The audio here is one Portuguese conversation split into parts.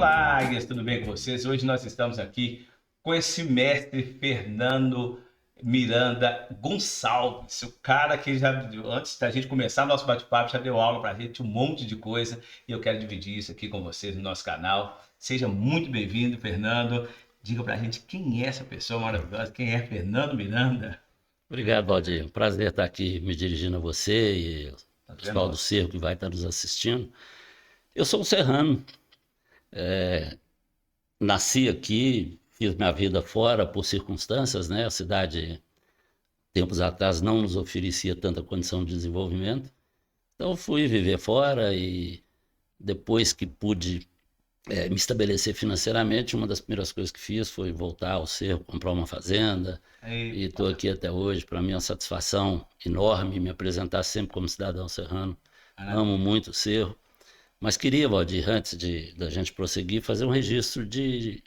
Olá, Agnes, tudo bem com vocês? Hoje nós estamos aqui com esse mestre Fernando Miranda Gonçalves, o cara que já, antes da gente começar nosso bate-papo, já deu aula pra gente um monte de coisa e eu quero dividir isso aqui com vocês no nosso canal. Seja muito bem-vindo, Fernando. Diga pra gente quem é essa pessoa maravilhosa, quem é Fernando Miranda. Obrigado, Valdir. Prazer estar aqui me dirigindo a você e o Tá pessoal vendo? do Cerco que vai estar nos assistindo. Eu sou um serrano, nasci aqui, fiz minha vida fora por circunstâncias, né? A cidade, tempos atrás, não nos oferecia tanta condição de desenvolvimento. Então, fui viver fora e depois que pude me estabelecer financeiramente, uma das primeiras coisas que fiz foi voltar ao Cerro, comprar uma fazenda. E Eita, estou aqui até hoje. Para mim é uma satisfação enorme me apresentar sempre como cidadão serrano. Amo maravilha. muito o Cerro. Mas queria, Valdir, antes da gente prosseguir, fazer um registro de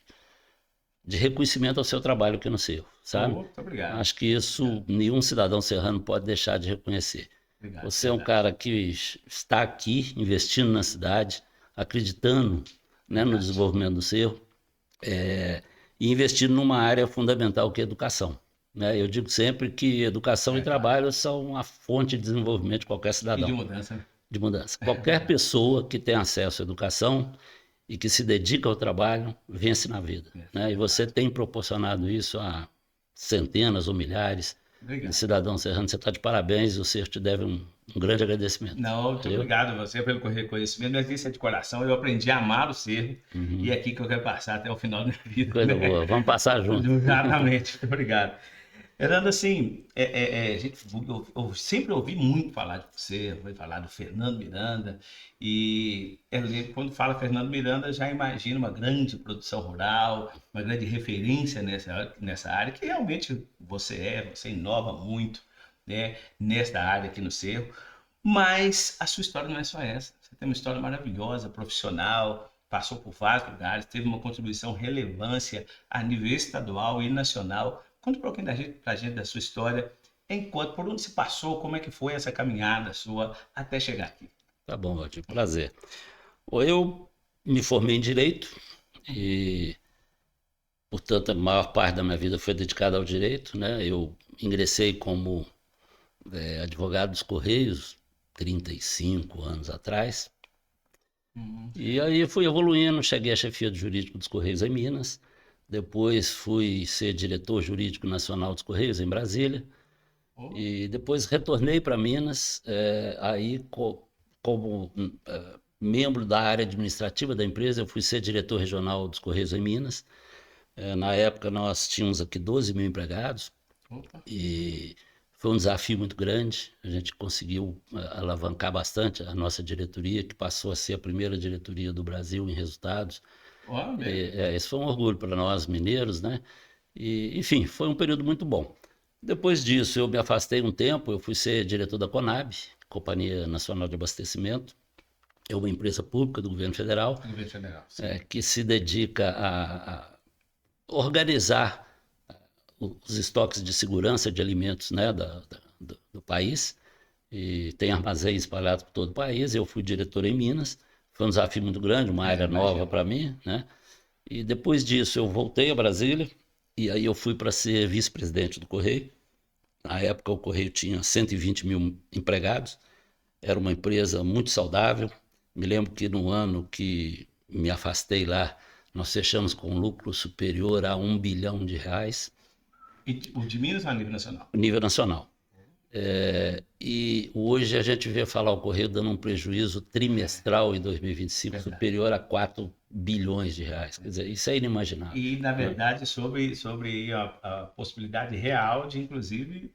reconhecimento ao seu trabalho aqui no Cerro, sabe? Oh, muito obrigado. Acho que isso Obrigado, nenhum cidadão serrano pode deixar de reconhecer. obrigado, Você é um verdade, cara que está aqui investindo na cidade, acreditando, né, no verdade. desenvolvimento do Cerro, e investindo numa área fundamental que é a educação, né? Eu digo sempre que educação e É claro. trabalho são a fonte de desenvolvimento de qualquer E de cidadão, mudança, né? de mudança. Qualquer pessoa que tem acesso à educação e que se dedica ao trabalho vence na vida, Isso, né? E você verdade. tem proporcionado isso a centenas ou milhares de Obrigado. cidadãos serranos. Você está de parabéns e o Cerro te deve um grande agradecimento. Não, muito Viu? obrigado a você pelo reconhecimento, mas isso é de coração. Eu aprendi a amar o cerro e é Uhum. aqui que eu quero passar até o final da minha vida, Coisa né? boa. Vamos passar junto. Exatamente, muito obrigado. Fernando, assim, a gente, eu sempre ouvi muito falar de você, ouvi falar do Fernando Miranda, e quando fala Fernando Miranda, já imagina uma grande produção rural, uma grande referência nessa área, que realmente você inova muito, né, nesta área aqui no Cerro, mas a sua história não é só essa. Você tem uma história maravilhosa, profissional, passou por vários lugares, teve uma contribuição relevância a nível estadual e nacional. Conta um pouquinho pra gente da sua história, enquanto por onde se passou, como é que foi essa caminhada sua até chegar aqui. Tá bom, Valdir. Prazer. Bom, eu me formei em Direito e, portanto, a maior parte da minha vida foi dedicada ao direito, né? Eu ingressei como advogado dos Correios 35 anos atrás. Uhum. E aí fui evoluindo, cheguei à chefia de jurídico dos Correios em Minas, depois fui ser diretor jurídico nacional dos Correios em Brasília, Oh, e depois retornei para Minas, como membro da área administrativa da empresa, eu fui ser diretor regional dos Correios em Minas. Na época nós tínhamos aqui 12 mil empregados, opa, e foi um desafio muito grande. A gente conseguiu alavancar bastante a nossa diretoria, que passou a ser a primeira diretoria do Brasil em resultados. ó, mesmo. Esse foi um orgulho para nós mineiros, né? E, enfim, foi um período muito bom. Depois disso, eu me afastei um tempo, eu fui ser diretor da Conab, Companhia Nacional de Abastecimento. É uma empresa pública do governo federal, Governo Federal, sim. que se dedica a organizar os estoques de segurança de alimentos, né, do país, e tem armazéns espalhados por todo o país. Eu fui diretor em Minas, foi um desafio muito grande, uma área nova Imagina. para mim, né? E depois disso eu voltei a Brasília e aí eu fui para ser vice-presidente do Correio. Na época o Correio tinha 120 mil empregados, era uma empresa muito saudável. Me lembro que no ano que me afastei lá, nós fechamos com um lucro superior a R$ 1 bilhão, E o de Minas ou a nível nacional? nível nacional. E hoje a gente vê falar o Correio dando um prejuízo trimestral em 2025 Verdade. superior a R$ 4 bilhões. Quer dizer, isso é inimaginável, E, na né? verdade, sobre a possibilidade real de, inclusive,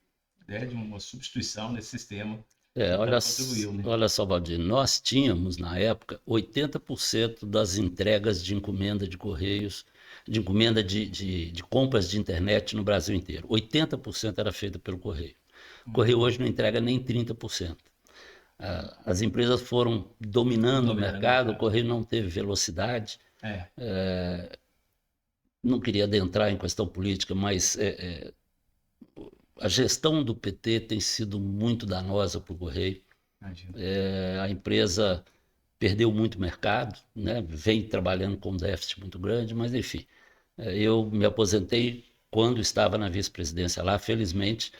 né, de uma substituição desse sistema que Olha, tanto contribuiu, né? olha só, Valdir, nós tínhamos na época 80% das entregas de encomenda de correios, de encomenda de compras de internet no Brasil inteiro. 80% era feita pelo Correio. O Correio hoje não entrega nem 30%. As empresas foram dominando o Dominando o mercado, o mercado. Correio não teve velocidade. É, Não queria adentrar em questão política, mas a gestão do PT tem sido muito danosa para o Correio. imagino. A empresa perdeu muito mercado, né? Vem trabalhando com um déficit muito grande, mas enfim, eu me aposentei quando estava na vice-presidência lá, felizmente,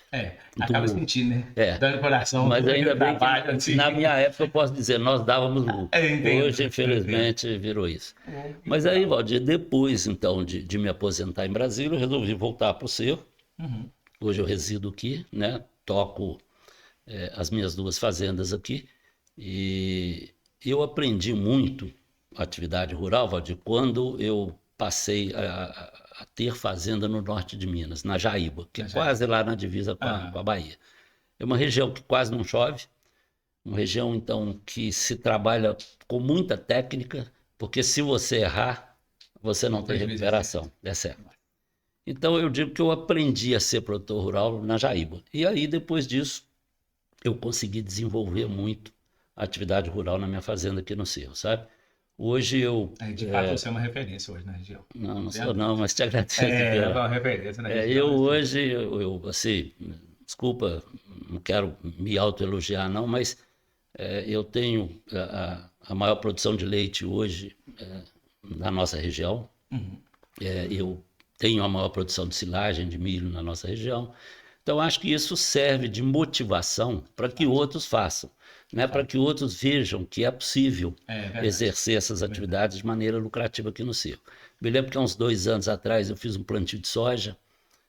Acaba do, sentindo, né? é, Dando coração, mas do ainda bem que trabalho, assim. na minha época eu posso dizer, nós dávamos lucro. Eu entendo, Hoje, eu entendo. infelizmente, virou isso. Que Mas aí, legal. Valdir, depois então de me aposentar em Brasília, eu resolvi voltar para o Cerro. Uhum. Hoje eu resido aqui, né? Toco as minhas 2 fazendas aqui e eu aprendi muito a atividade rural, Valdir, quando eu passei a ter fazenda no norte de Minas, na Jaíba, que é Já é. quase lá na divisa com a Bahia. É uma região que quase não chove, uma região então que se trabalha com muita técnica, porque se você errar, você não O tem prejuízo é certo. recuperação, é certo. Então eu digo que eu aprendi a ser produtor rural na Jaíba. E aí depois disso eu consegui desenvolver muito a atividade rural na minha fazenda aqui no Cerro, sabe? Hoje eu. De fato, você é uma referência hoje na região. Não, não Sem a sou não, dúvida. mas te agradeço de É verdade. uma referência na Eu região, assim. hoje, assim, desculpa, não quero me autoelogiar não, mas eu tenho a maior produção de leite hoje na nossa região. Uhum. Eu tenho a maior produção de silagem de milho na nossa região. Então, acho que isso serve de motivação para que outros façam, né? Para que outros vejam que é possível É verdade. exercer essas atividades de maneira lucrativa aqui no Cerro. Me lembro que há uns 2 anos atrás eu fiz um plantio de soja,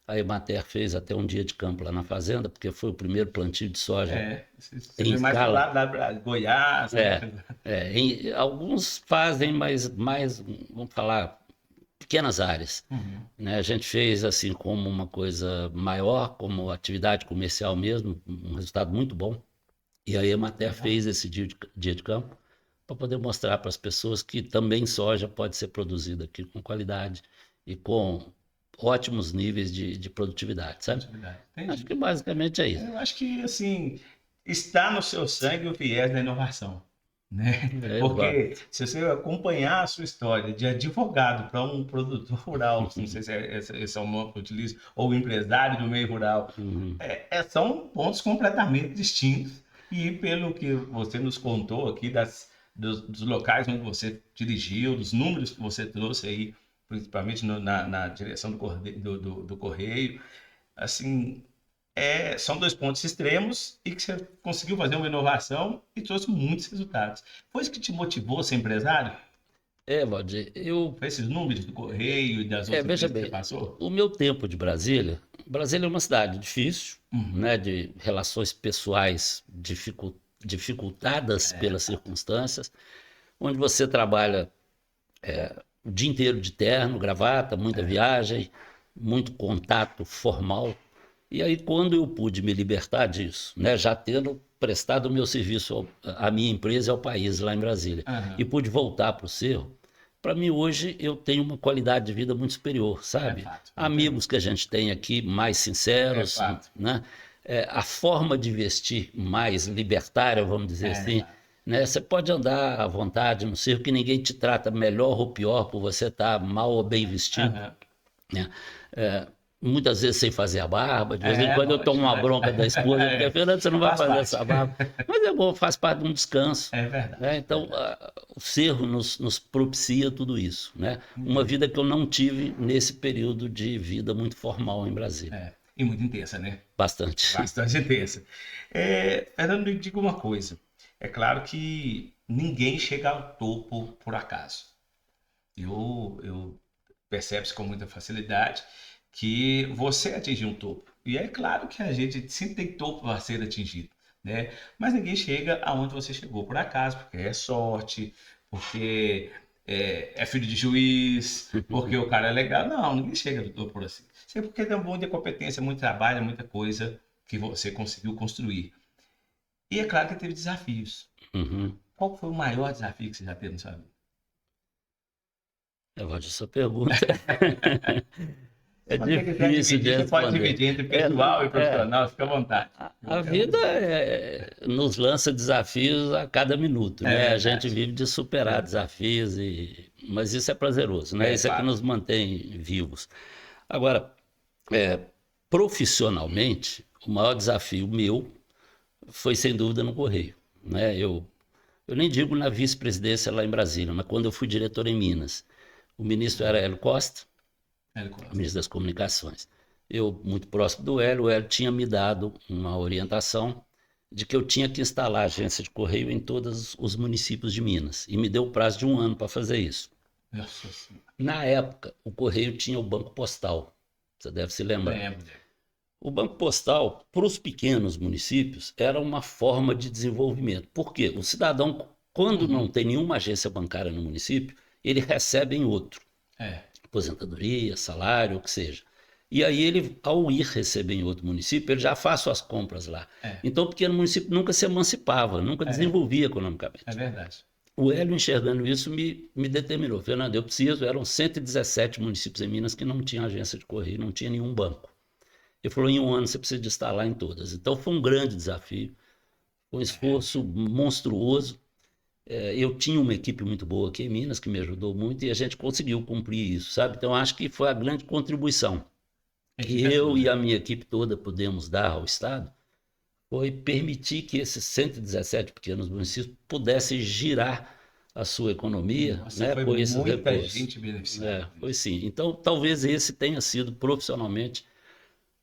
a Emater fez até um dia de campo lá na fazenda, porque foi o primeiro plantio de soja Você em vê mais pro escala. lado lá de Goiás, né? Alguns fazem, mas mais, vamos falar, pequenas áreas. Uhum. Né? A gente fez assim como uma coisa maior, como atividade comercial mesmo, um resultado muito bom. E a Emater Legal. fez esse dia de campo para poder mostrar para as pessoas que também soja pode ser produzida aqui com qualidade e com ótimos níveis de produtividade, sabe? Acho Entendi. que basicamente é isso. Eu acho que, assim, está no seu sangue o viés da inovação, né? Exato. Porque se você acompanhar a sua história de advogado para um produtor rural, não sei se esse é o nome que eu utilizo, ou empresário do meio rural, Uhum. são pontos completamente distintos. E pelo que você nos contou aqui dos locais onde você dirigiu, dos números que você trouxe aí, principalmente na direção do correio, assim, são 2 pontos extremos e que você conseguiu fazer uma inovação e trouxe muitos resultados. Foi isso que te motivou a ser empresário? Valdir, Foi esses números do correio e das outras veja empresas que você bem, passou? o meu tempo de Brasília, Brasília é uma cidade difícil, Uhum. né, de relações pessoais dificultadas pelas circunstâncias, onde você trabalha o dia inteiro de terno, gravata, muita viagem, muito contato formal. E aí, quando eu pude me libertar disso, né, já tendo prestado o meu serviço à minha empresa e ao país lá em Brasília, e Uhum. pude voltar para o Cerro, para mim hoje eu tenho uma qualidade de vida muito superior, É sabe? fato, eu entendo. Amigos que a gente tem aqui mais É sinceros, fato. né? A forma de vestir mais libertária, vamos dizer assim, Exato. né? Você pode andar à vontade no circo que ninguém te trata melhor ou pior por você estar mal ou bem vestido, Uhum. né? Muitas vezes sem fazer a barba, de vez em quando eu tomo Lógico, uma né? bronca da esposa, porque Fernando, você não vai Faz fazer parte. essa barba. Mas é bom, faz parte de um descanso. É verdade, Né? Então, verdade. o Cerro nos propicia tudo isso. Né? Uma Entendi. vida que eu não tive nesse período de vida muito formal em Brasília. E muito intensa, né? Bastante. Bastante intensa. Fernando, me diga uma coisa. É claro que ninguém chega ao topo por acaso. Eu percebo-se com muita facilidade que você atingiu um topo. E é claro que a gente sempre tem topo a ser atingido, né? Mas ninguém chega aonde você chegou por acaso, porque é sorte, porque é filho de juiz, porque o cara é legal. Não, ninguém chega do topo por assim. Sempre porque tem muita competência, muito trabalho, muita coisa que você conseguiu construir. E é claro que teve desafios. Uhum. Qual foi o maior desafio que você já teve na sua vida? Eu gosto dessa pergunta. Se É você quiser difícil de dividir, você pode responder. dividir entre Não, pessoal e profissional, fica à vontade. Eu a quero vida ouvir. nos lança desafios a cada minuto, É né? A gente verdade, vive de superar verdade. desafios, mas isso é prazeroso, né? Isso é que Fato. nos mantém vivos. Agora, é, profissionalmente, o maior desafio meu foi sem dúvida no Correio, né? Eu eu nem digo na vice-presidência lá em Brasília, mas quando eu fui diretor em Minas. O ministro era Hélio Costa, ministro das Comunicações. Eu, muito próximo do Hélio, o Hélio tinha me dado uma orientação de que eu tinha que instalar a agência de correio em todos os municípios de Minas. E me deu o prazo de 1 ano para fazer isso. Nossa Senhora. Na época, o correio tinha o Banco Postal. Você deve se lembrar. Lembro. O Banco Postal, para os pequenos municípios, era uma forma de desenvolvimento. Por quê? O cidadão, quando não tem nenhuma agência bancária no município, ele recebe em outro. Aposentadoria, salário, o que seja. E aí ele, ao ir receber em outro município, ele já faz suas compras lá. Então o pequeno município nunca se emancipava, nunca desenvolvia economicamente. É verdade. O Hélio, enxergando isso, me determinou. Fernando, eu preciso, eram 117 municípios em Minas que não tinham agência de correio, não tinha nenhum banco. Ele falou, em 1 ano você precisa de instalar em todas. Então foi um grande desafio, um esforço monstruoso. Eu tinha uma equipe muito boa aqui em Minas, que me ajudou muito, e a gente conseguiu cumprir isso, sabe? Então acho que foi a grande contribuição que eu e a minha equipe toda pudemos dar ao Estado, foi permitir que esses 117 pequenos municípios pudessem girar a sua economia, né, foi com esses muita recursos. gente beneficiada. Foi sim. Então talvez esse tenha sido profissionalmente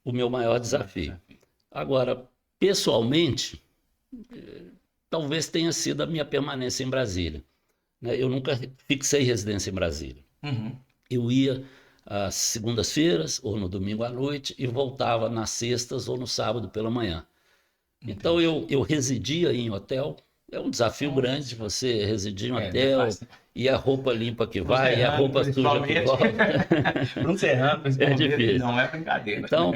o meu maior desafio. Agora, pessoalmente, talvez tenha sido a minha permanência em Brasília. Eu nunca fixei residência em Brasília. Eu ia às segundas-feiras ou no domingo à noite e voltava nas sextas ou no sábado pela manhã. Então eu residia em hotel. É um desafio grande você residir em hotel e a roupa limpa que vai e a roupa suja que volta. Para um serrano, difícil. Não é brincadeira. Então,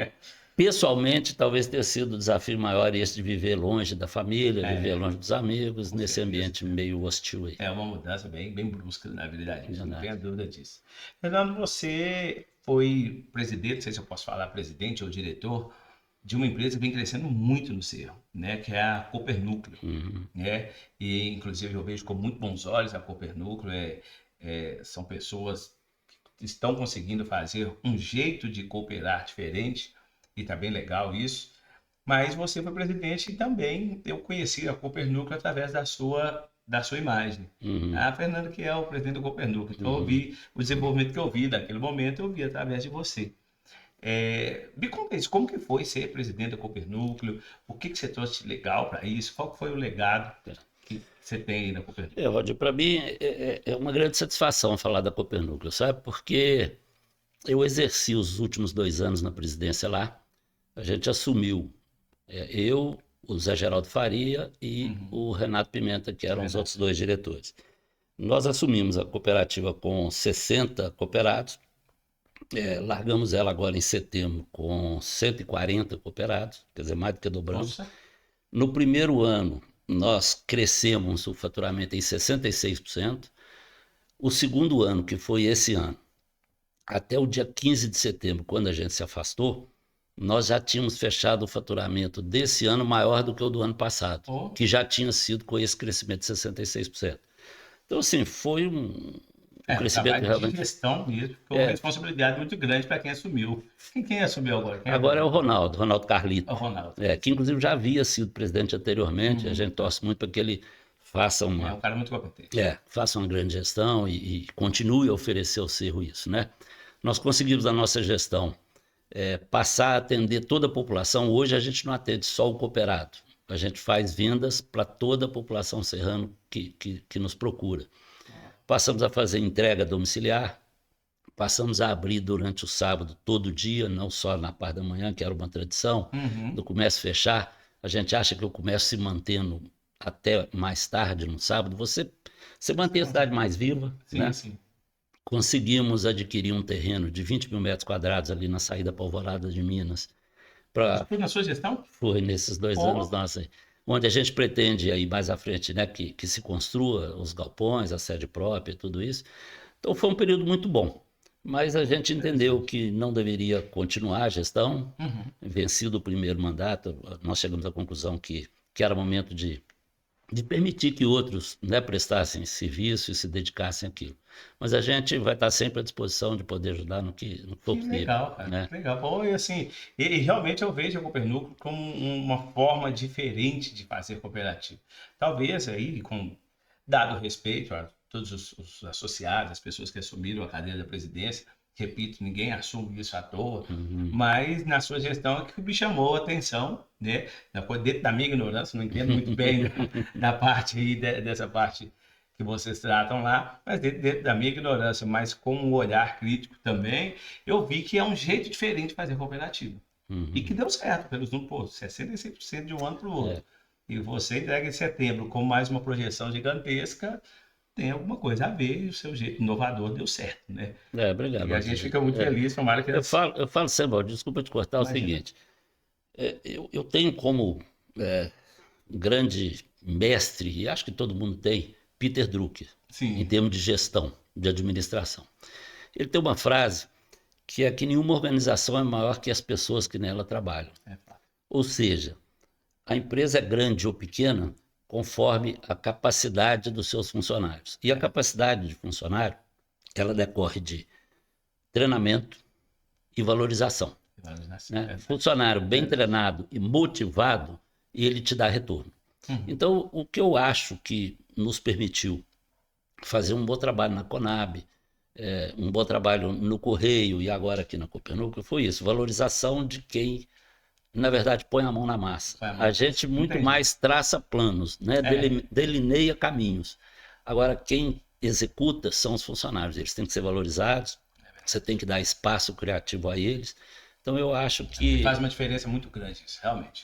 pessoalmente, talvez tenha sido o desafio maior esse de viver longe da família, viver longe dos amigos, nesse ambiente meio hostil aí. É uma mudança bem brusca na vida da gente, não tenho dúvida disso. Fernando, você foi presidente, não sei se eu posso falar presidente ou diretor, de uma empresa que vem crescendo muito no Cerro, né, que é a Copernúcleo, né, e inclusive eu vejo com muito bons olhos a Copernúcleo, são pessoas que estão conseguindo fazer um jeito de cooperar diferente, e tá bem legal isso, mas você foi presidente e também eu conheci a Copernúcleo através da sua imagem. Fernando, que é o presidente do Copernúcleo, então eu vi o desenvolvimento que eu vi naquele momento, eu vi através de você. Me conta isso, como que foi ser presidente da Copernúcleo? O que você trouxe de legal para isso? Qual foi o legado que você tem aí na Copernúcleo? Roger, para mim é uma grande satisfação falar da Copernúcleo, sabe? Porque eu exerci os últimos 2 anos na presidência lá, a gente assumiu, eu, o Zé Geraldo Faria e o Renato Pimenta, que eram os outros 2 diretores. Nós assumimos a cooperativa com 60 cooperados, largamos ela agora em setembro com 140 cooperados, quer dizer, mais do que dobramos. Nossa. No primeiro ano, nós crescemos o faturamento em 66%. O segundo ano, que foi esse ano, até o dia 15 de setembro, quando a gente se afastou, nós já tínhamos fechado o faturamento desse ano maior do que o do ano passado, que já tinha sido com esse crescimento de 66%. Então, assim, foi um crescimento realmente... de gestão mesmo, foi uma responsabilidade muito grande para quem assumiu. Quem assumiu agora? Agora é o Ronaldo Carlito. O Ronaldo. Que inclusive já havia sido presidente anteriormente, a gente torce muito para que ele faça uma... É um cara muito competente. Faça uma grande gestão e continue a oferecer ao Cerro isso, né? Nós conseguimos, na nossa gestão, passar a atender toda a população. Hoje a gente não atende só o cooperado, a gente faz vendas para toda a população serrana que nos procura. Passamos a fazer entrega domiciliar, passamos a abrir durante o sábado todo dia, não só na parte da manhã, que era uma tradição, do comércio fechar. A gente acha que o comércio se mantendo até mais tarde no sábado, você mantém a cidade mais viva, né? Sim. Conseguimos adquirir um terreno de 20 mil metros quadrados ali na saída para Alvorada de Minas. Foi na sua gestão? Foi nesses 2 anos nossos, onde a gente pretende aí mais à frente, né, que se construa os galpões, a sede própria, tudo isso. Então foi um período muito bom, mas a gente entendeu que não deveria continuar a gestão. Vencido o primeiro mandato, nós chegamos à conclusão que era momento de permitir que outros, né, prestassem serviço e se dedicassem àquilo. Mas a gente vai estar sempre à disposição de poder ajudar no que for possível. Legal, cara. Né? Legal. Bom, e assim, e realmente eu vejo a Copernúcleo como uma forma diferente de fazer cooperativa. Talvez aí, com dado o respeito a todos os associados, as pessoas que assumiram a cadeira da presidência. Repito, ninguém assume isso à toa, mas na sua gestão é que me chamou a atenção, né? Dentro da minha ignorância, não entendo muito bem da parte aí, dessa parte que vocês tratam lá, mas dentro da minha ignorância, mas com um olhar crítico também, eu vi que é um jeito diferente de fazer cooperativa. E que deu certo, pelos números, pô, 66% de um ano para o outro. E você entrega em setembro com mais uma projeção gigantesca, tem alguma coisa a ver e o seu jeito inovador deu certo, né? Obrigado. E a gente fica muito feliz, tomara que... Eu falo sempre, Valdir, desculpa te cortar, o seguinte, eu tenho como grande mestre, e acho que todo mundo tem, Peter Drucker, em termos de gestão, de administração. Ele tem uma frase que é que nenhuma organização é maior que as pessoas que nela trabalham. Ou seja, a empresa é grande ou pequena conforme a capacidade dos seus funcionários. E a capacidade de funcionário, ela decorre de treinamento e valorização. Né? Funcionário bem treinado e motivado, ele te dá retorno. Então, o que eu acho que nos permitiu fazer um bom trabalho na Conab, um bom trabalho no Correio e agora aqui na Copernuc, foi isso, valorização de quem, na verdade, põe a mão na massa. A gente muito mais traça planos, né? Delineia caminhos. Agora, quem executa são os funcionários, eles têm que ser valorizados, você tem que dar espaço criativo a eles. Então, eu acho que... Faz uma diferença muito grande isso, realmente.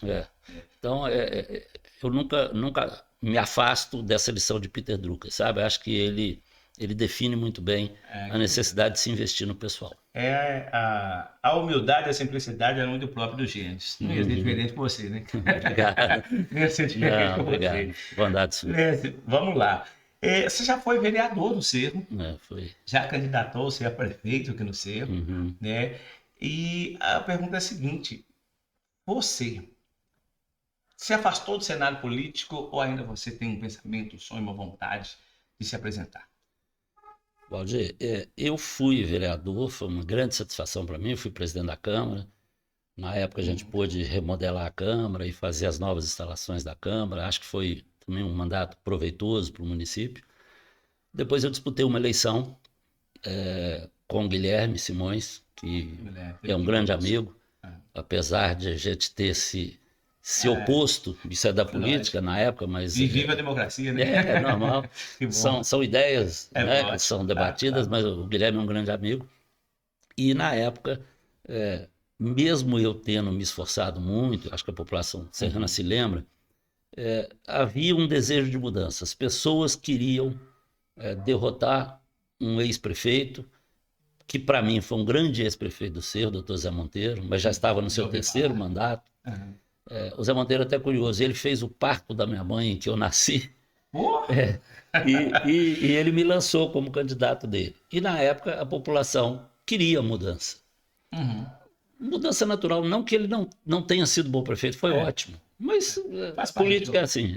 Então, eu nunca me afasto dessa lição de Peter Drucker, sabe? Eu acho que ele define muito bem a necessidade de se investir no pessoal. A humildade e a simplicidade eram muito próprio do Gênesis. Não ia ser diferente com você, né? Obrigado. Não ia ser diferente com você. Bondade sua. Vamos lá. Você já foi vereador no Cerro. Foi. Já candidatou-se a prefeito aqui no Cerro. Né? E a pergunta é a seguinte. Você se afastou do cenário político ou ainda você tem um pensamento, um sonho, uma vontade de se apresentar? Valdir, eu fui vereador, foi uma grande satisfação para mim, fui presidente da Câmara. Na época a gente pôde remodelar a Câmara e fazer as novas instalações da Câmara. Acho que foi também um mandato proveitoso para o município. Depois eu disputei uma eleição com o Guilherme Simões, que é um grande amigo, apesar de a gente ter se oposto, isso é da política na época, mas... E viva a democracia, né? É normal. São ideias né, que são debatidas, mas o Guilherme é um grande amigo. E na época, mesmo eu tendo me esforçado muito, acho que a população serrana se lembra, havia um desejo de mudança. As pessoas queriam derrotar um ex-prefeito, que para mim foi um grande ex-prefeito do Cerro, doutor Zé Monteiro, mas já estava no seu terceiro mandato. O Zé Monteiro é até curioso, ele fez o parto da minha mãe, em que eu nasci, e ele me lançou como candidato dele. E na época a população queria mudança. Mudança natural, não que ele não tenha sido bom prefeito, foi ótimo, mas a política é assim.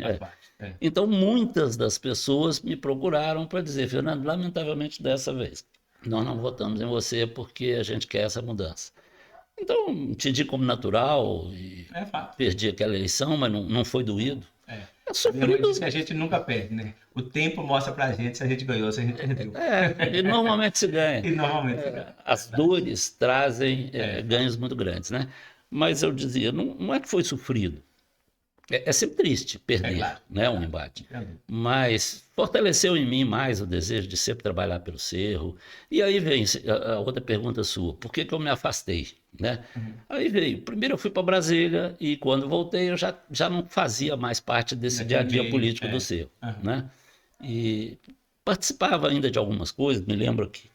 Então muitas das pessoas me procuraram para dizer, Fernando, lamentavelmente dessa vez, nós não votamos em você porque a gente quer essa mudança. Então, entendi como natural e perdi aquela eleição, mas não foi doído. Sofrido. Diz que a gente nunca perde, né? O tempo mostra pra gente se a gente ganhou ou se a gente perdeu. E normalmente se ganha. Se ganha. As dores trazem ganhos muito grandes, né? Mas eu dizia, não é que foi sofrido. É sempre triste perder, né, um embate. Mas fortaleceu em mim mais o desejo de sempre trabalhar pelo Cerro. E aí vem a outra pergunta sua, por que eu me afastei? Né? Aí veio, primeiro eu fui para Brasília e quando voltei eu já não fazia mais parte desse dia a dia político do Cerro. Né? E participava ainda de algumas coisas, me lembro que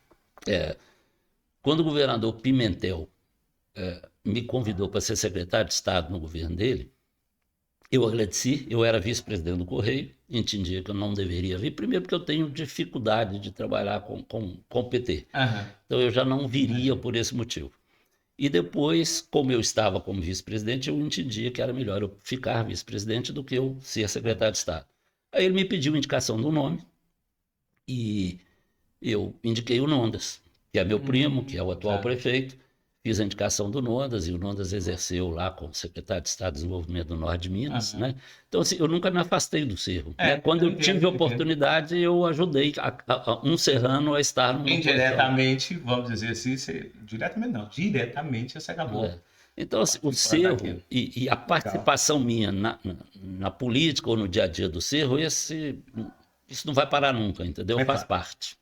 quando o governador Pimentel me convidou para ser secretário de Estado no governo dele, eu agradeci, eu era vice-presidente do Correio, entendia que eu não deveria vir, primeiro porque eu tenho dificuldade de trabalhar com o PT. Então eu já não viria por esse motivo. E depois, como eu estava como vice-presidente, eu entendia que era melhor eu ficar vice-presidente do que eu ser secretário de Estado. Aí ele me pediu indicação do nome e eu indiquei o Nondas, que é meu primo, que é o atual prefeito. fiz a indicação do Nondas, e o Nondas exerceu lá como secretário de Estado de Desenvolvimento do Norte de Minas, né? Então, assim, eu nunca me afastei do Cerro, né? Quando eu tive oportunidade, eu ajudei um serrano a estar numa indiretamente, vamos dizer assim, diretamente não, diretamente você acabou. Então, assim, o Cerro e a participação minha na política ou no dia a dia do Cerro, isso não vai parar nunca, entendeu? Faz parte.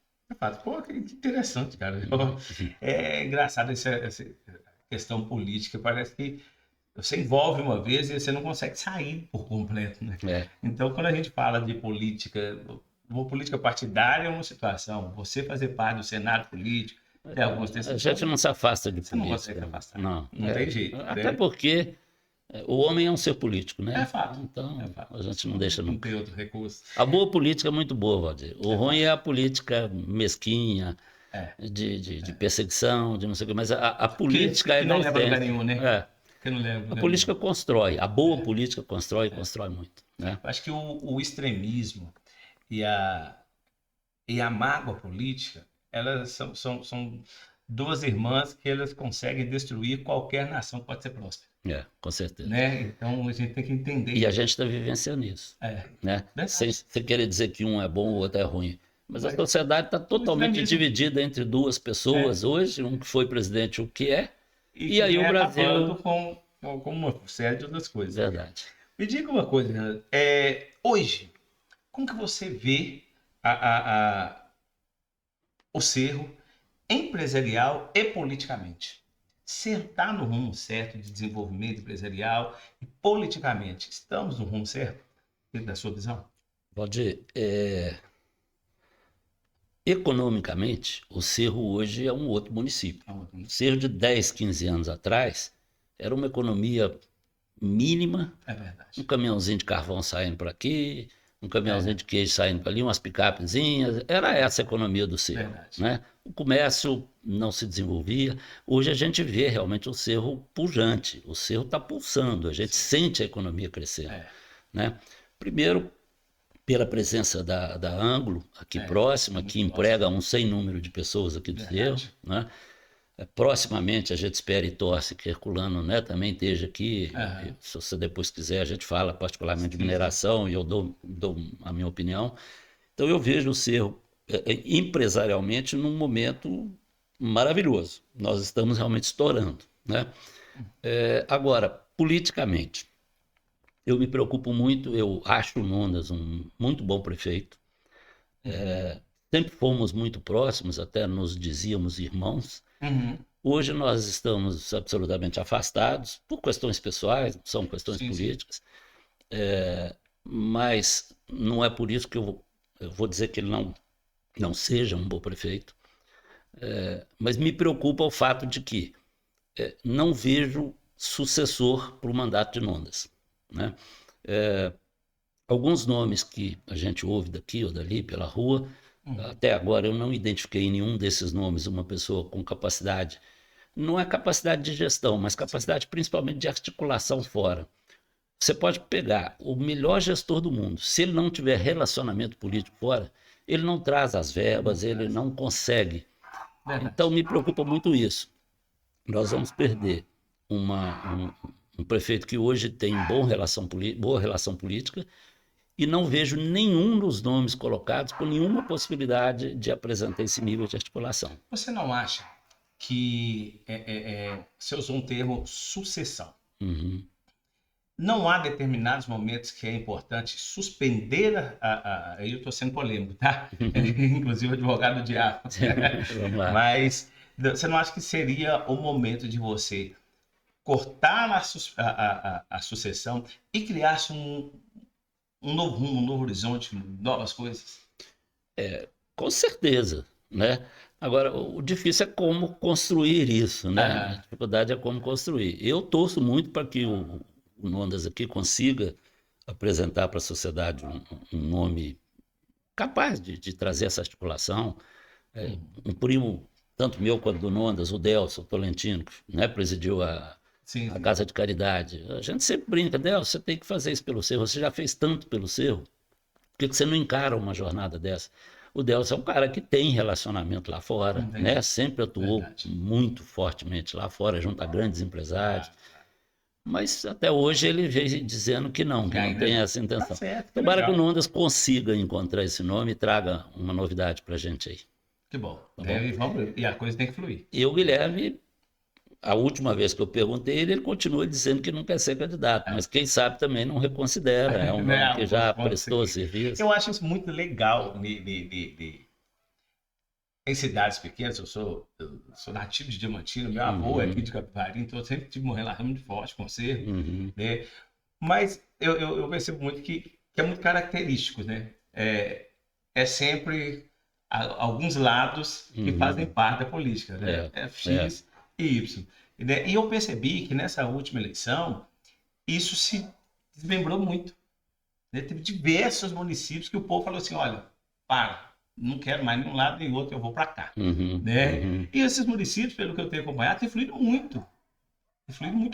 Pô, que interessante, cara. É engraçado essa questão política. Parece que você envolve uma vez e você não consegue sair por completo, né? Então, quando a gente fala de política, uma política partidária é uma situação. Você fazer parte do cenário político, tem algumas decisões. A gente não se afasta de política. Você não consegue se afastar. Não tem jeito. Até porque o homem é um ser político, né? É fato. Então, a gente não deixa nunca. Não tem outro recurso. A boa política é muito boa, Valdir. O ruim é a política mesquinha, de perseguição, de não sei o que. Mas a política que não leva a lugar nenhum, né? Que não leva a política constrói. A boa política constrói muito. Né? Acho que o extremismo e a mágoa política, elas são duas irmãs que elas conseguem destruir qualquer nação que pode ser próspera. Com certeza. Né? Então a gente tem que entender. E a gente está vivenciando isso. Né? Sem querer dizer que um é bom ou o outro é ruim. Mas a sociedade está totalmente dividida entre duas pessoas hoje, um que foi presidente, o que é, e aí o Brasil... com uma série de outras coisas. Verdade. Me diga uma coisa, Renato. Hoje, como que você vê o Cerro empresarial e politicamente? Você está no rumo certo de desenvolvimento empresarial e politicamente? Estamos no rumo certo, dentro da sua visão? Valdir, economicamente, o Cerro hoje é um outro município. O Cerro de 10, 15 anos atrás era uma economia mínima. É verdade. Um caminhãozinho de carvão saindo para aqui, um caminhãozinho de queijo saindo para ali, umas picapezinhas. Era essa a economia do Cerro. Né? O comércio não se desenvolvia. Hoje a gente vê realmente o Cerro pujante. O Cerro está pulsando, a gente sente a economia crescendo. Né? Primeiro, pela presença da Anglo aqui próxima, que emprega um sem número de pessoas aqui do Cerro. Né? Proximamente a gente espera e torce que Herculano, né, também esteja aqui. Se você depois quiser, a gente fala particularmente de mineração e eu dou a minha opinião. Então eu vejo o Cerro empresarialmente num momento maravilhoso. Nós estamos realmente estourando. Né? Agora, politicamente, eu me preocupo muito, eu acho o Nondas um muito bom prefeito. Sempre fomos muito próximos, até nos dizíamos irmãos. Hoje nós estamos absolutamente afastados por questões pessoais, são questões políticas, mas não é por isso que eu vou dizer que ele não seja um bom prefeito, mas me preocupa o fato de que não vejo sucessor para o mandato de Nondas. Né? Alguns nomes que a gente ouve daqui ou dali pela rua, até agora eu não identifiquei em nenhum desses nomes uma pessoa com capacidade, não é capacidade de gestão, mas capacidade principalmente de articulação fora. Você pode pegar o melhor gestor do mundo, se ele não tiver relacionamento político fora, ele não traz as verbas, ele não consegue. Então me preocupa muito isso. Nós vamos perder um prefeito que hoje tem boa relação política, e não vejo nenhum dos nomes colocados com nenhuma possibilidade de apresentar esse nível de articulação. Você não acha que você usou um termo sucessão? Não há determinados momentos que é importante suspender aí eu estou sendo polêmico, tá? Inclusive advogado do diabo. Mas você não acha que seria o momento de você cortar a sucessão e criar-se um novo rumo, um novo horizonte, novas coisas? Com certeza, né? Agora, o difícil é como construir isso, né? A dificuldade é como construir. Eu torço muito para que o Nondas aqui consiga apresentar para a sociedade um nome capaz de trazer essa articulação. Um primo, tanto meu quanto do Nondas, o Delcio Tolentino, que, né, presidiu a Casa de Caridade. A gente sempre brinca, Delcio, você tem que fazer isso pelo Cerro, você já fez tanto pelo Cerro, por que você não encara uma jornada dessa? O Delcio é um cara que tem relacionamento lá fora, Entendi. né? Sempre atuou Verdade. muito fortemente lá fora, junto a grandes empresários. Ah, Mas até hoje ele veio dizendo que não ainda tem não. essa Tá intenção. certo, que Tomara que o legal. Nondas consiga encontrar esse nome e traga uma novidade pra gente aí, Que bom. tá bom? E vamos, e a coisa tem que fluir. E o Guilherme, a última vez que eu perguntei ele continua dizendo que não quer ser candidato, mas quem sabe também não reconsidera, é um nome Né, que alguns já pontos prestou aqui. serviço. Eu acho isso muito legal em cidades pequenas. Eu sou nativo de Diamantino, meu avô é aqui de Capivari, então eu sempre tive uma relação muito forte com o cerro, Uhum. né? Mas eu percebo muito que é muito característico, né? É sempre alguns lados que fazem Uhum. parte da política, né? É, É é. X e Y. Né? E eu percebi que nessa última eleição isso se desmembrou muito, né? Teve diversos municípios que o povo falou assim: olha, para, não quero mais nenhum lado nem outro, eu vou para cá. Uhum. Né? Uhum. E esses municípios, pelo que eu tenho acompanhado, têm fluído muito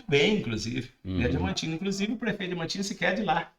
bem, inclusive. Né? Uhum. Diamantino, inclusive, o prefeito de Diamantino sequer é de lá,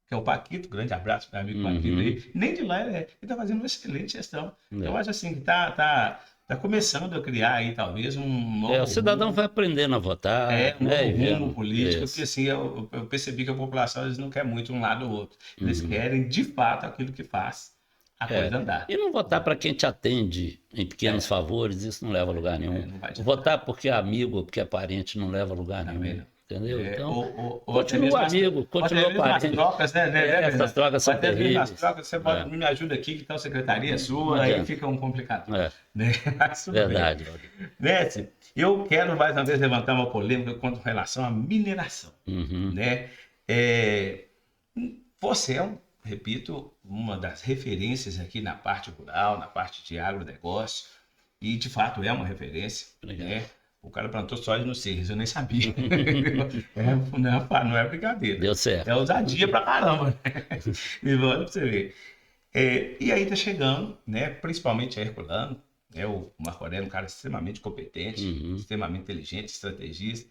que é o Paquito. Grande abraço para o amigo Paquito Uhum. aí. Nem de lá ele está fazendo uma excelente gestão. Eu É. acho assim que tá começando a criar aí talvez um O novo cidadão rumo, vai aprendendo a votar, um né? novo E rumo vendo político, porque isso. assim eu percebi que a população eles não quer muito um lado ou outro. Eles Uhum. querem de fato aquilo que faz a É. coisa andar. E não votar para quem te atende em pequenos É, favores, isso não leva a lugar nenhum. não vai adiantar. Votar porque é amigo ou porque é parente não leva a lugar Também nenhum. não. Entendeu? Então, Ou até mesmo continua amigo, ou até continua mesmo as parente. trocas, né, Essas Fernando? trocas Ou são até mesmo nas terríveis. trocas, você pode, me ajuda aqui, que tal secretaria é Não sua, aí adianta. fica um complicador. É, Né? Mas tudo bem. verdade. Mestre, eu quero mais uma vez levantar uma polêmica com relação à mineração. Uhum. Né? Você repito, uma das referências aqui na parte rural, na parte de agronegócio, e de fato é uma referência. Obrigado. Né? O cara plantou soja no Cerro, eu nem sabia. Não é brincadeira. Deu certo. É ousadia pra caramba. Né? E olha pra você ver. E aí tá chegando, né, principalmente a Herculano, né, o Marco Aurélio, um cara extremamente competente, Uhum. extremamente inteligente, estrategista.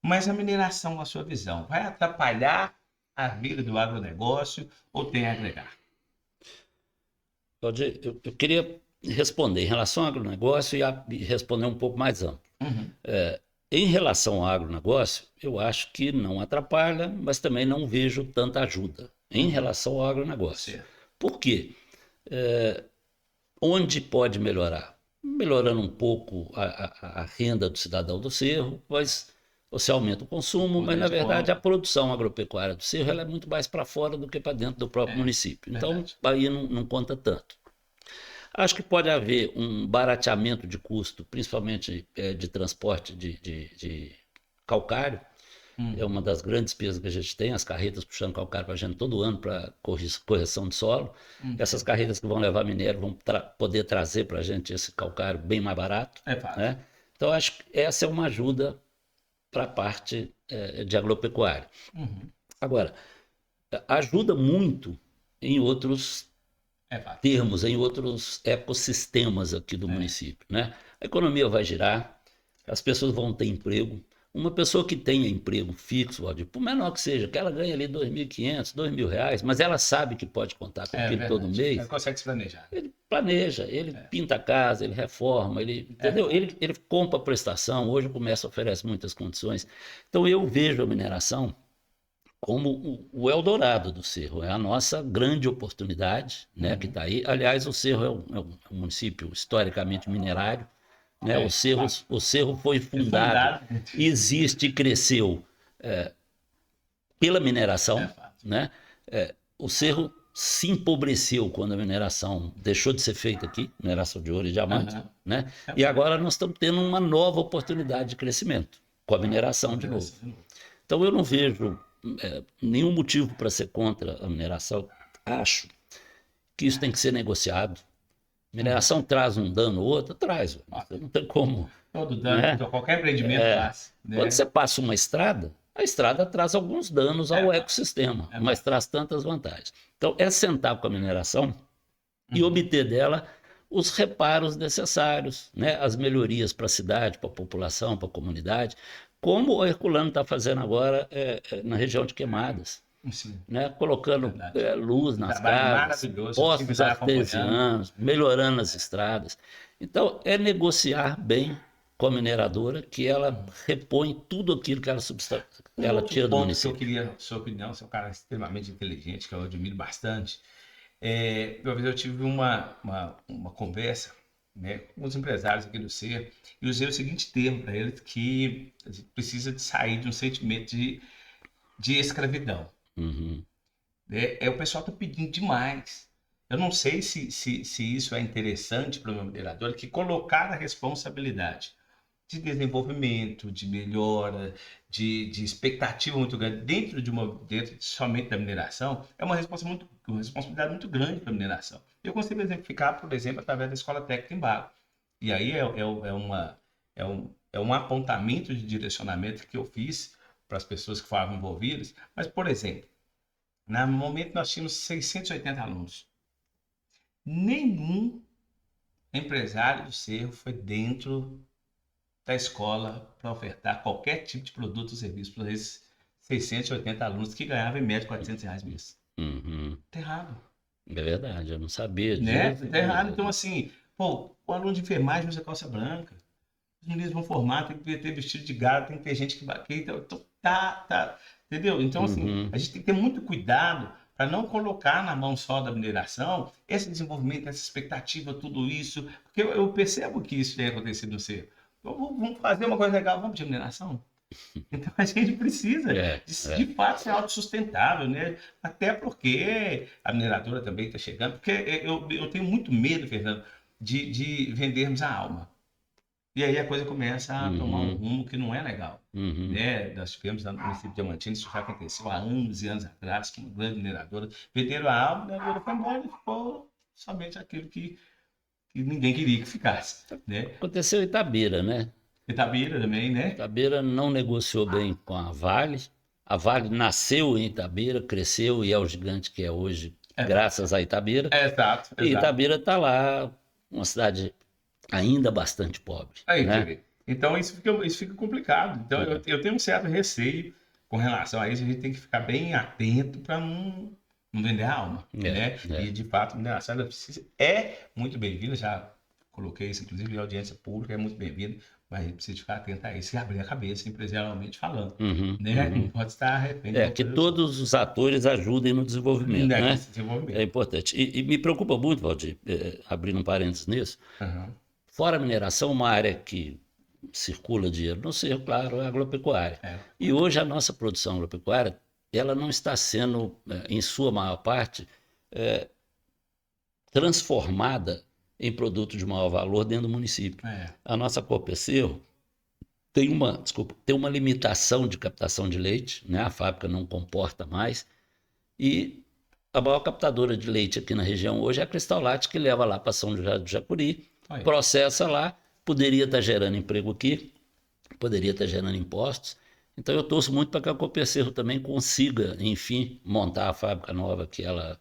Mas a mineração, na sua visão, vai atrapalhar a vida do agronegócio ou tem a agregar? Claudir, eu queria responder em relação ao agronegócio e responder um pouco mais amplo. Uhum. Em relação ao agronegócio, eu acho que não atrapalha, mas também não vejo tanta ajuda em relação ao agronegócio. Certo. Por quê? Onde pode melhorar? Melhorando um pouco a renda do cidadão do Cerro, mas você aumenta o consumo, mas Poder na de verdade a compra. produção agropecuária do Cerro ela é muito mais para fora do que para dentro do próprio município. Então, Verdade. aí não conta tanto. Acho que pode haver um barateamento de custo, principalmente de transporte de calcário. É uma das grandes despesas que a gente tem, as carretas puxando calcário para a gente todo ano para correção de solo. Essas carretas que vão levar minério vão poder trazer para a gente esse calcário bem mais barato. É fácil. Né? Então, acho que essa é uma ajuda para a parte de agropecuária. Agora, ajuda muito em outros É fácil. termos, em outros ecossistemas aqui do município. Né? A economia vai girar, as pessoas vão ter emprego. Uma pessoa que tenha emprego fixo, por menor que seja, que ela ganhe ali R$ 2.500, R$ 2.000, mas ela sabe que pode contar com aquilo todo Verdade. mês, Ele consegue se planejar. ele planeja, ele pinta a casa, ele reforma, entendeu? Ele compra a prestação, hoje o comércio oferece muitas condições. Então eu vejo a mineração como o Eldorado do Cerro, é a nossa grande oportunidade, né, que está aí. Aliás, o Cerro é um município historicamente minerário, né? O Cerro foi fundado, existe e cresceu pela mineração. Né? O Cerro se empobreceu quando a mineração deixou de ser feita aqui, mineração de ouro e diamante. Né? E agora nós estamos tendo uma nova oportunidade de crescimento com a mineração de novo. Então eu não vejo nenhum motivo para ser contra a mineração. Acho que isso tem que ser negociado. Mineração traz um dano ou outro? Traz. Não tem como. Todo dano, né? qualquer empreendimento faz. Né? Quando você passa uma estrada, a estrada traz alguns danos ao ecossistema, mas traz tantas vantagens. Então, é sentar com a mineração e obter dela os reparos necessários, né? As melhorias para a cidade, para a população, para a comunidade, como o Herculano está fazendo agora na região de Queimadas. Sim, né? Colocando verdade. luz Um nas trabalho casas, maravilhoso. Se você postos vai acompanhando. artesianos, melhorando as estradas. Então, é negociar bem com a mineradora que ela repõe tudo aquilo que Um ela outro tira do ponto que eu município. queria, sua opinião, você é um cara extremamente inteligente, que eu admiro bastante. Uma vez eu tive uma conversa, né, com os empresários aqui do CER e usei o seguinte termo para eles, que a gente precisa de sair de um sentimento de escravidão. Uhum, Né? O pessoal está pedindo demais. Eu não sei se isso é interessante para o moderador, que colocar a responsabilidade de desenvolvimento, de melhora, de expectativa muito grande dentro somente da mineração, é uma responsabilidade muito grande para a mineração. Eu consigo exemplificar, por exemplo, através da Escola Técnica em Barro. E aí é um apontamento de direcionamento que eu fiz para as pessoas que foram envolvidas. Mas, por exemplo, no momento nós tínhamos 680 alunos. Nenhum empresário do Cerro foi dentro da escola para ofertar qualquer tipo de produto ou serviço para esses 680 alunos que ganhavam em média R$ 400 mês. uhum. Tá errado, É verdade, eu não sabia né? disso. Tá errado. Então, assim, pô, o aluno de enfermagem usa calça branca. Os meninos vão formar, tem que ter vestido de gala, tem que ter gente que então, tá, entendeu? Então, assim, Uhum, a gente tem que ter muito cuidado para não colocar na mão só da mineração esse desenvolvimento, essa expectativa, tudo isso, porque eu percebo que isso tem acontecido no ser. Vamos fazer uma coisa legal, vamos de mineração? Então a gente precisa é, é. de fato ser autossustentável, né? Até porque a mineradora também está chegando, porque eu tenho muito medo, Fernando, de vendermos a alma. E aí a coisa começa a tomar um Uhum, rumo que não é legal. uhum. Né? Nós tivemos no município de Diamantino, isso já aconteceu há anos e anos atrás, com uma grande mineradora. Venderam a alma, a mineradora foi embora e ficou somente aquilo que ninguém queria que ficasse. Né? Aconteceu em Itabira, né? Itabira também, né? Itabira não negociou bem com a Vale. A Vale nasceu em Itabira, cresceu e é o gigante que é hoje, Exato, graças a Itabira. exato, E exato. Itabira está lá, uma cidade ainda bastante pobre, Aí, quer né? ver? Então isso fica complicado. Então É. eu tenho um certo receio com relação a isso. A gente tem que ficar bem atento para não vender a alma, É, né? E é. de fato, a mineração ela é muito bem-vinda. Já coloquei isso, inclusive, em audiência pública, é muito bem-vinda, mas a gente precisa ficar atento a isso e abrir a cabeça, empresarialmente falando, Uhum, né? Não uhum. pode estar refém de É, uma que coisa só. todos os atores ajudem no desenvolvimento, Né? né? Nesse É desenvolvimento. importante. E me preocupa muito, Valdir, abrindo um parênteses nisso, Aham. fora a mineração, uma área que circula dinheiro no cerro, claro, é a agropecuária. É. E hoje a nossa produção agropecuária, ela não está sendo, em sua maior parte, transformada em produto de maior valor dentro do município. É. A nossa Coppercerro tem uma limitação de captação de leite, né? A fábrica não comporta mais, e a maior captadora de leite aqui na região hoje é a Cristal Latte, que leva lá para São José do Jacuri, Olha. processa lá, poderia estar gerando emprego aqui, poderia estar gerando impostos. Então eu torço muito para que a Coppercerro também consiga, enfim, montar a fábrica nova que ela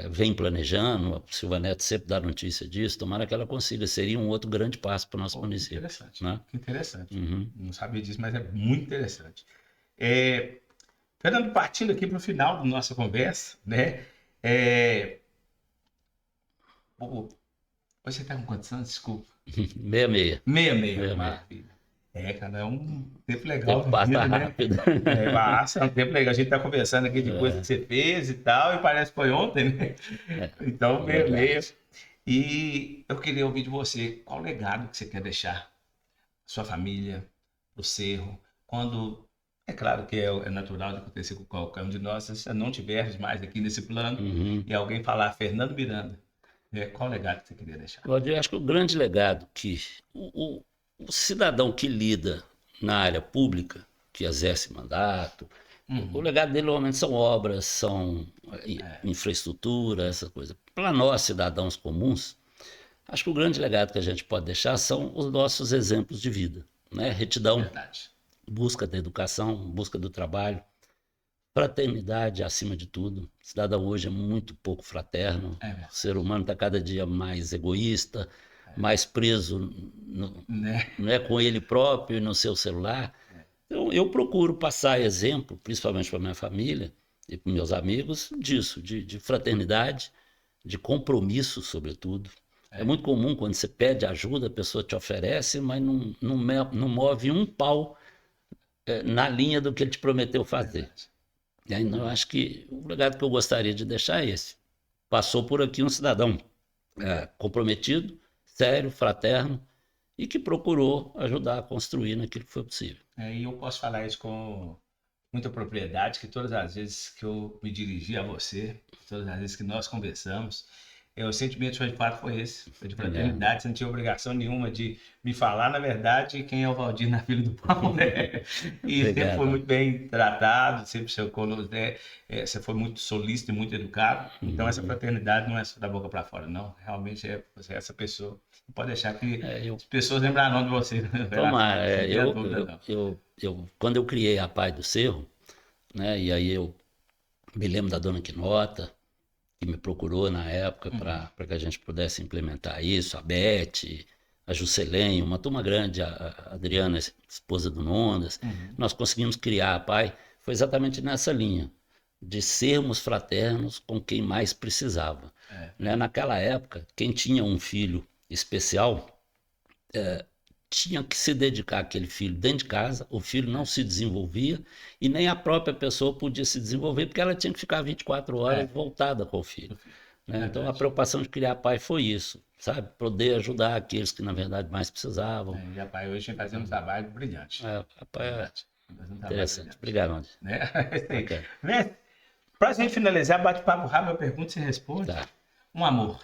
vem planejando. A Silva Neto sempre dá notícia disso. Tomara que ela consiga. Seria um outro grande passo para o nosso Pô, que município. interessante. Né? Que interessante. Uhum. Não sabia disso, mas é muito interessante. É, Fernando, partindo aqui para o final da nossa conversa, né? É, pô, você está com quantos anos? Desculpa. 66. 66, 66. maravilha. Cara, é um tempo O legal tempo da passa vida, né? rápido. Passa, é um tempo legal. A gente está conversando aqui de coisas que você fez e tal, e parece que foi ontem, né? Então, É 66. verdade. E eu queria ouvir de você, qual legado que você quer deixar? Sua família, o Cerro, quando é claro que é natural de acontecer com qualquer um de nós, se não tivermos mais aqui nesse plano Uhum. e alguém falar Fernando Miranda, qual legado que você queria deixar? Eu acho que o grande legado que o cidadão que lida na área pública, que exerce mandato, o Uhum. legado dele normalmente são obras, são É, infraestrutura, essa coisa. Para nós, cidadãos comuns, acho que o grande legado que a gente pode deixar são os nossos exemplos de vida, né? Retidão, verdade. busca da educação, busca do trabalho, fraternidade acima de tudo. O cidadão hoje é muito pouco fraterno, É o ser humano está cada dia mais egoísta, mais preso né? né, com ele próprio e no seu celular. Então, eu procuro passar exemplo, principalmente para minha família, e para meus amigos disso, de fraternidade, de compromisso, sobretudo. É muito comum quando você pede ajuda, a pessoa te oferece, mas não move um pau na linha do que ele te prometeu fazer. E aí, eu acho que o legado que eu gostaria de deixar é esse. Passou por aqui um cidadão comprometido, sério, fraterno, e que procurou ajudar a construir naquilo que foi possível. E eu posso falar isso com muita propriedade, que todas as vezes que eu me dirigi a você, todas as vezes que nós conversamos, o sentimento de fato foi esse, foi de fraternidade, você não tinha obrigação nenhuma de me falar, na verdade, quem é o Valdir na fila do pão, né? E sempre foi muito bem tratado, sempre você foi muito solícito e muito educado, então essa fraternidade não é só da boca para fora, não, realmente você é essa pessoa, não pode deixar que as pessoas lembrarão de você. Tomara, quando eu criei a Paz do Cerro, né, e aí eu me lembro da dona Quinota, que me procurou na época para que a gente pudesse implementar isso, a Beth, a Juscelém, uma turma grande, a Adriana, esposa do Nondas, nós conseguimos criar a PAI, foi exatamente nessa linha, de sermos fraternos com quem mais precisava. Né? Naquela época, quem tinha um filho especial tinha que se dedicar àquele filho dentro de casa, o filho não se desenvolvia e nem a própria pessoa podia se desenvolver porque ela tinha que ficar 24 horas voltada com o filho. Né? Então a preocupação de criar pai foi isso, sabe? Poder ajudar aqueles que na verdade mais precisavam. E a PAI hoje fazendo um trabalho brilhante. A PAI é interessante. Obrigado, Andy. Né? Para a gente finalizar, bate-papo rápido, eu pergunto e você responde. Tá. Um amor.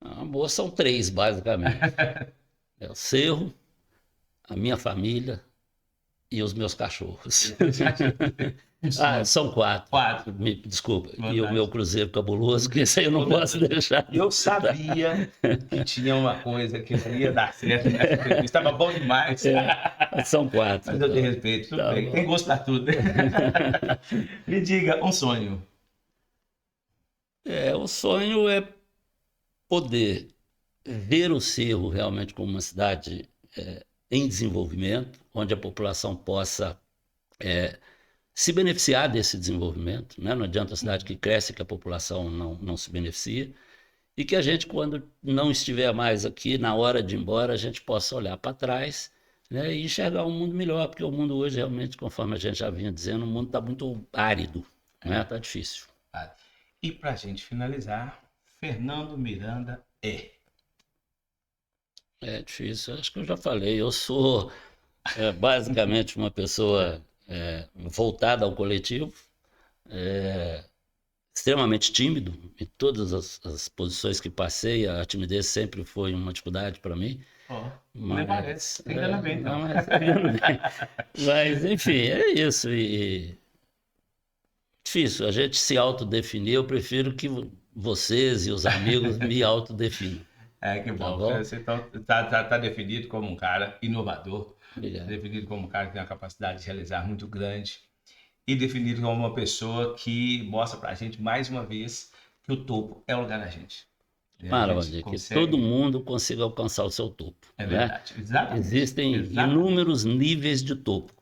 Amor são 3, basicamente. É o Cerro, a minha família e os meus cachorros. São 4. 4. Desculpa. Verdade. E o meu cruzeiro cabuloso, que esse aí eu não posso deixar. Eu sabia que tinha uma coisa que ia dar certo nessa entrevista. Estava bom demais. São 4. Mas eu tenho respeito, tudo bem. Tem gosto para tudo. Me diga, um sonho. O sonho é poder ver o Cerro realmente como uma cidade em desenvolvimento, onde a população possa se beneficiar desse desenvolvimento. Né? Não adianta a cidade que cresce que a população não se beneficia. E que a gente, quando não estiver mais aqui, na hora de ir embora, a gente possa olhar para trás, né, e enxergar um mundo melhor, porque o mundo hoje realmente, conforme a gente já vinha dizendo, o mundo está muito árido, né? Está difícil. E para a gente finalizar, Fernando Miranda é? É difícil, acho que eu já falei, eu sou basicamente uma pessoa voltada ao coletivo, extremamente tímido, em todas as posições que passei, a timidez sempre foi uma dificuldade para mim. Não parece, tem engana bem, não. Mas, enfim, é isso. Difícil, a gente se autodefinir, eu prefiro que vocês e os amigos me autodefinam. Que bom. Você está definido como um cara inovador, Obrigado. Definido como um cara que tem uma capacidade de realizar muito grande e definido como uma pessoa que mostra para a gente, mais uma vez, que o topo é o lugar da gente. Maravilha, que todo mundo consiga alcançar o seu topo. É verdade. Né? Exatamente. Existem inúmeros níveis de topo.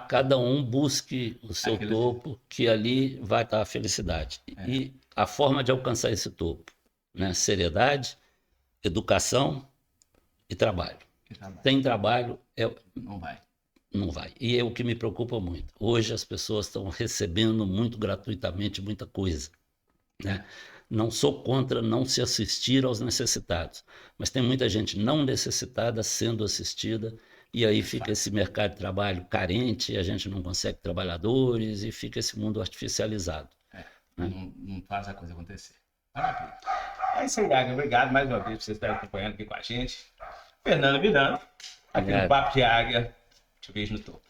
Cada um busque o seu topo, que ali vai estar a felicidade. E a forma de alcançar esse topo, né? Seriedade, educação e trabalho. Sem trabalho, não vai. E é o que me preocupa muito. Hoje as pessoas estão recebendo muito gratuitamente muita coisa. Né? Não sou contra não se assistir aos necessitados, mas tem muita gente não necessitada sendo assistida, e aí fica esse mercado de trabalho carente, a gente não consegue trabalhadores, e fica esse mundo artificializado. Né? Não faz a coisa acontecer. Maravilha. É isso aí, Águia. Obrigado mais uma vez por você estar acompanhando aqui com a gente. Fernando Miranda, aqui no Papo de Águia. Te vejo no topo.